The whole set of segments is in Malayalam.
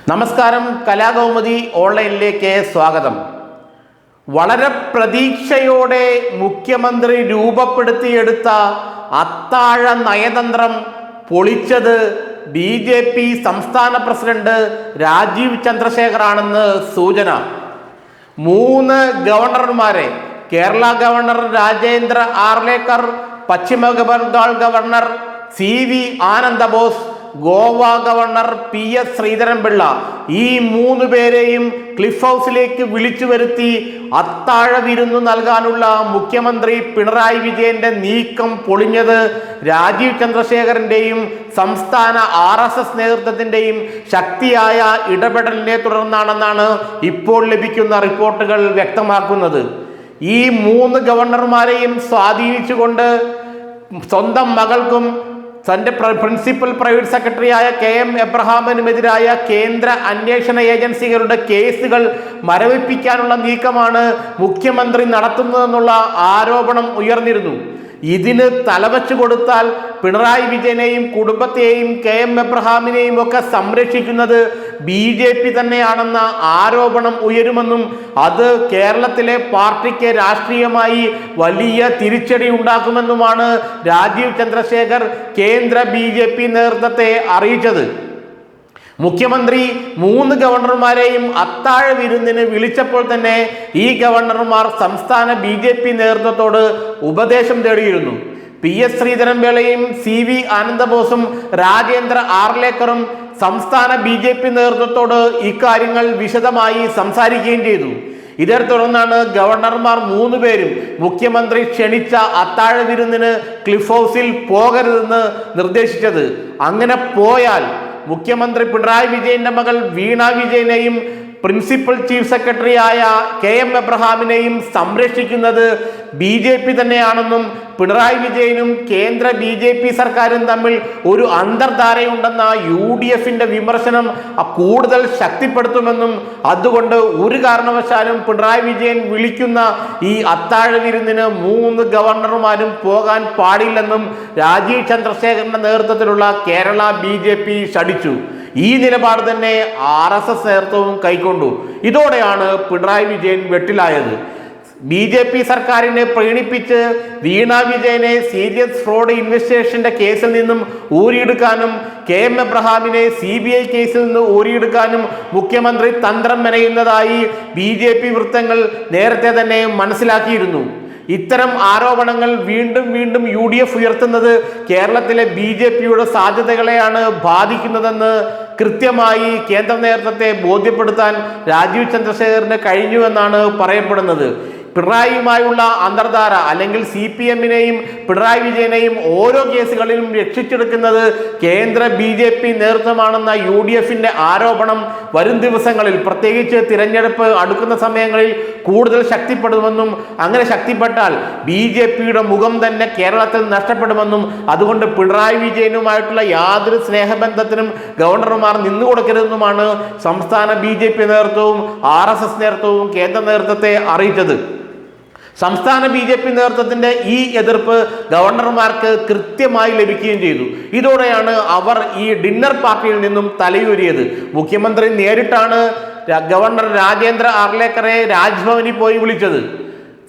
നമസ്കാരം, കലാകൗമുദി ഓൺലൈനിലേക്ക് സ്വാഗതം. വളരെ പ്രതീക്ഷയോടെ മുഖ്യമന്ത്രി രൂപപ്പെടുത്തിയെടുത്ത അത്താഴ നയതന്ത്രം പൊളിച്ചത് BJP സംസ്ഥാന പ്രസിഡന്റ് രാജീവ് ചന്ദ്രശേഖറാണെന്ന് സൂചന. 3 ഗവർണർമാരെ, കേരള ഗവർണർ രാജേന്ദ്ര ആർലേക്കർ, പശ്ചിമ ബംഗാൾ ഗവർണർ CV ആനന്ദ boss, Goa governor PS Sreedharan Pillai, ഈ 3 പേരെയും ക്ലിഫ് ഹൗസിലേക്ക് വിളിച്ചു വരുത്തി അത്താഴ വിരുന്നു നൽകാനുള്ള മുഖ്യമന്ത്രി പിണറായി വിജയന്റെ നീക്കം പൊളിഞ്ഞത് രാജീവ് ചന്ദ്രശേഖറിന്റെയും സംസ്ഥാന RSS നേതൃത്വത്തിന്റെയും ശക്തിയായ ഇടപെടലിനെ തുടർന്നാണെന്നാണ് ഇപ്പോൾ ലഭിക്കുന്ന റിപ്പോർട്ടുകൾ വ്യക്തമാക്കുന്നത്. ഈ 3 ഗവർണർമാരെയും സ്വാധീനിച്ചുകൊണ്ട് സ്വന്തം മകൾക്കും തന്റെ പ്രിൻസിപ്പൽ പ്രൈവറ്റ് സെക്രട്ടറിയായ KM എബ്രഹാമിനുമെതിരായ കേന്ദ്ര അന്വേഷണ ഏജൻസികളുടെ കേസുകൾ മരവിപ്പിക്കാനുള്ള നീക്കമാണ് മുഖ്യമന്ത്രി നടത്തുന്നതെന്നുള്ള ആരോപണം ഉയർന്നിരുന്നു. ഇതിന് തലവച്ചു കൊടുത്താൽ പിണറായി വിജയനെയും കുടുംബത്തെയും KM എബ്രഹാമിനെയും ഒക്കെ സംരക്ഷിക്കുന്നത് BJP തന്നെയാണെന്ന ആരോപണം ഉയരുമെന്നും അത് കേരളത്തിലെ പാർട്ടിക്ക് രാഷ്ട്രീയമായി വലിയ തിരിച്ചടി ഉണ്ടാക്കുമെന്നുമാണ് രാജീവ് ചന്ദ്രശേഖർ കേന്ദ്ര BJP നേതൃത്വത്തെ അറിയിച്ചത്. മുഖ്യമന്ത്രി 3 ഗവർണർമാരെയും അത്താഴ വിരുന്നിന് വിളിച്ചപ്പോൾ തന്നെ ഈ ഗവർണർമാർ സംസ്ഥാന BJP നേതൃത്വത്തോട് ഉപദേശം തേടിയിരുന്നു. PS ശ്രീധരൻപിള്ളയും CV ആനന്ദബോസും രാജേന്ദ്ര ആർലേക്കറും സംസ്ഥാന BJP നേതൃത്വത്തോട് ഇക്കാര്യങ്ങൾ വിശദമായി സംസാരിക്കുകയും ചെയ്തു. ഇതേ തുടർന്നാണ് ഗവർണർമാർ 3 പേരും മുഖ്യമന്ത്രി ക്ഷണിച്ച അത്താഴ വിരുന്നിന് ക്ലിഫ് ഹൗസിൽ പോകരുതെന്ന് നിർദ്ദേശിച്ചത്. അങ്ങനെ പോയാൽ മുഖ്യമന്ത്രി പിണറായി വിജയന്റെ മകൾ വീണ വിജയനെയും പ്രിൻസിപ്പൽ ചീഫ് സെക്രട്ടറിയായ KM എബ്രഹാമിനെയും സംരക്ഷിക്കുന്നത് BJP തന്നെയാണെന്നും പിണറായി വിജയനും കേന്ദ്ര BJP സർക്കാരും തമ്മിൽ ഒരു അന്തർധാരയുണ്ടെന്ന UDFന്റെ വിമർശനം കൂടുതൽ ശക്തിപ്പെടുത്തുമെന്നും അതുകൊണ്ട് ഒരു കാരണവശാലും പിണറായി വിജയൻ വിളിക്കുന്ന ഈ അത്താഴ വിരുന്നിന് 3 ഗവർണർമാരും പോകാൻ പാടില്ലെന്നും രാജീവ് ചന്ദ്രശേഖറിന്റെ നേതൃത്വത്തിലുള്ള കേരള BJP ശഠിച്ചു. ഈ നിലപാട് തന്നെ RSS നേതൃത്വവും കൈക്കൊണ്ടു. ഇതോടെയാണ് പിണറായി വിജയൻ വെട്ടിലായത്. BJP സർക്കാരിനെ പ്രീണിപ്പിച്ച് വീണ വിജയനെ സീരിയസ് ഫ്രോഡ് ഇൻവെസ്റ്റിഗേഷന്റെ കേസിൽ നിന്നും ഊരിയെടുക്കാനും KM എബ്രഹാമിനെ CBI കേസിൽ നിന്ന് ഊരിയെടുക്കാനും മുഖ്യമന്ത്രി തന്ത്രം മെനയുന്നതായി BJP വൃത്തങ്ങൾ നേരത്തെ തന്നെ മനസ്സിലാക്കിയിരുന്നു. ഇത്തരം ആരോപണങ്ങൾ വീണ്ടും UDF ഉയർത്തുന്നത് കേരളത്തിലെ BJPയുടെ സാധ്യതകളെയാണ് ബാധിക്കുന്നതെന്ന് കൃത്യമായി കേന്ദ്ര നേതൃത്വത്തെ ബോധ്യപ്പെടുത്താൻ രാജീവ് ചന്ദ്രശേഖറിന് കഴിഞ്ഞുവെന്നാണ് പറയപ്പെടുന്നത്. പിണറായിയുമായുള്ള അന്തർധാര അല്ലെങ്കിൽ CPMനെയും പിണറായി വിജയനെയും ഓരോ കേസുകളിലും രക്ഷിച്ചെടുക്കുന്നത് കേന്ദ്ര BJP നേതൃത്വമാണെന്ന UDFന്റെ ആരോപണം വരും ദിവസങ്ങളിൽ, പ്രത്യേകിച്ച് തിരഞ്ഞെടുപ്പ് അടുക്കുന്ന സമയങ്ങളിൽ കൂടുതൽ ശക്തിപ്പെടുമെന്നും അങ്ങനെ ശക്തിപ്പെട്ടാൽ BJPയുടെ മുഖം തന്നെ കേരളത്തിൽ നഷ്ടപ്പെടുമെന്നും അതുകൊണ്ട് പിണറായി വിജയനുമായിട്ടുള്ള യാതൊരു സ്നേഹബന്ധത്തിനും ഗവർണർമാർ നിന്നുകൊടുക്കരുതെന്നുമാണ് സംസ്ഥാന BJP നേതൃത്വവും RSS നേതൃത്വവും കേന്ദ്ര നേതൃത്വത്തെ അറിയിച്ചത്. സംസ്ഥാന BJP നേതൃത്വത്തിന്റെ ഈ എതിർപ്പ് ഗവർണർമാർക്ക് കൃത്യമായി ലഭിക്കുകയും ചെയ്തു. ഇതോടെയാണ് അവർ ഈ ഡിന്നർ പാർട്ടിയിൽ നിന്നും തലയൂരിയത്. മുഖ്യമന്ത്രി നേരിട്ടാണ് ഗവർണർ രാജേന്ദ്ര ആർലേക്കറെ രാജ്ഭവനിൽ പോയി വിളിച്ചത്.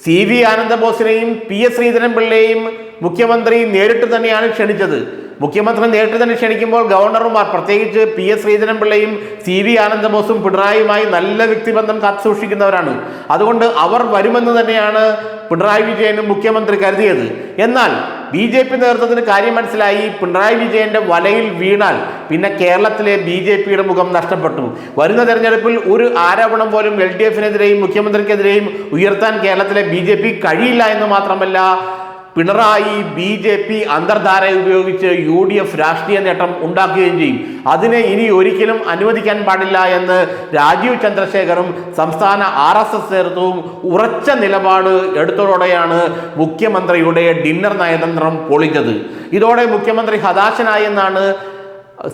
CV ആനന്ദബോസിനെയും PS ശ്രീധരൻപിള്ളയെയും മുഖ്യമന്ത്രി നേരിട്ട് തന്നെയാണ് ക്ഷണിച്ചത്. മുഖ്യമന്ത്രി നേരിട്ട് തന്നെ ക്ഷണിക്കുമ്പോൾ ഗവർണർമാർ, പ്രത്യേകിച്ച് PS ശ്രീധരൻപിള്ളയും CV ആനന്ദബോസും പിണറായിയുമായി നല്ല വ്യക്തിബന്ധം കാത്തുസൂക്ഷിക്കുന്നവരാണ്. അതുകൊണ്ട് അവർ വരുമെന്ന് തന്നെയാണ് പിണറായി വിജയനും മുഖ്യമന്ത്രി കരുതിയത്. എന്നാൽ BJP നേതൃത്വത്തിന് കാര്യം മനസ്സിലായി. പിണറായി വിജയന്റെ വലയിൽ വീണാൽ പിന്നെ കേരളത്തിലെ BJPയുടെ മുഖം നഷ്ടപ്പെട്ടു. വരുന്ന തെരഞ്ഞെടുപ്പിൽ ഒരു ആരോപണം പോലും LDFനെതിരെയും മുഖ്യമന്ത്രിക്കെതിരെയും ഉയർത്താൻ കേരളത്തിലെ BJP കഴിയില്ല എന്ന് മാത്രമല്ല, പിണറായി BJP അന്തർധാര ഉപയോഗിച്ച് UDF രാഷ്ട്രീയ നേട്ടം ഉണ്ടാക്കുകയും ചെയ്യും. അതിനെ ഇനി ഒരിക്കലും അനുവദിക്കാൻ പാടില്ല എന്ന് രാജീവ് ചന്ദ്രശേഖറും സംസ്ഥാന RSS നേതൃത്വവും ഉറച്ച നിലപാട് എടുത്തതോടെയാണ് മുഖ്യമന്ത്രിയുടെ ഡിന്നർ നയതന്ത്രം പൊളിഞ്ഞത്. ഇതോടെ മുഖ്യമന്ത്രി ഹതാശനായെന്നാണ്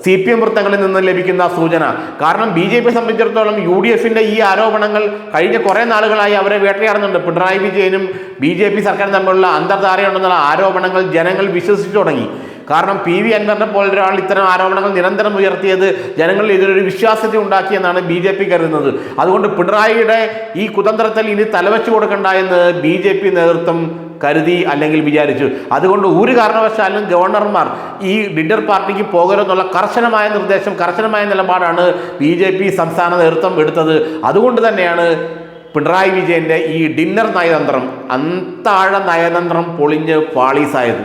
CPM വൃത്തങ്ങളിൽ നിന്ന് ലഭിക്കുന്ന സൂചന. കാരണം BJP സംബന്ധിച്ചിടത്തോളം UDFന്റെ ഈ ആരോപണങ്ങൾ കഴിഞ്ഞ കുറെ നാളുകളായി അവരെ വേട്ടയാടുന്നുണ്ട്. പിണറായി വിജയനും BJP സർക്കാരും തമ്മിലുള്ള അന്തർധാരയുണ്ടെന്നുള്ള ആരോപണങ്ങൾ ജനങ്ങൾ വിശ്വസിച്ചു തുടങ്ങി. കാരണം PV അൻവറിനെ പോലെ ഒരാൾ ഇത്തരം ആരോപണങ്ങൾ നിരന്തരം ഉയർത്തിയത് ജനങ്ങളിൽ ഇതിനൊരു വിശ്വാസ്യത ഉണ്ടാക്കിയെന്നാണ് BJP കരുതുന്നത്. അതുകൊണ്ട് പിണറായിയുടെ ഈ കുതന്ത്രത്തിൽ ഇനി തലവെച്ചു കൊടുക്കണ്ട എന്ന് BJP നേതൃത്വം കരുതി അല്ലെങ്കിൽ വിചാരിച്ചു. അതുകൊണ്ട് ഒരു കാരണവശാലും ഗവർണർമാർ ഈ ഡിന്നർ പാർട്ടിക്ക് പോകരുതെന്നുള്ള കർശനമായ നിർദ്ദേശം, കർശനമായ നിലപാടാണ് BJP സംസ്ഥാന നേതൃത്വം എടുത്തത്. അതുകൊണ്ട് തന്നെയാണ് പിണറായി വിജയന്റെ ഈ ഡിന്നർ നയതന്ത്രം, അന്താഴ നയതന്ത്രം പൊളിഞ്ഞ് പാളീസായത്.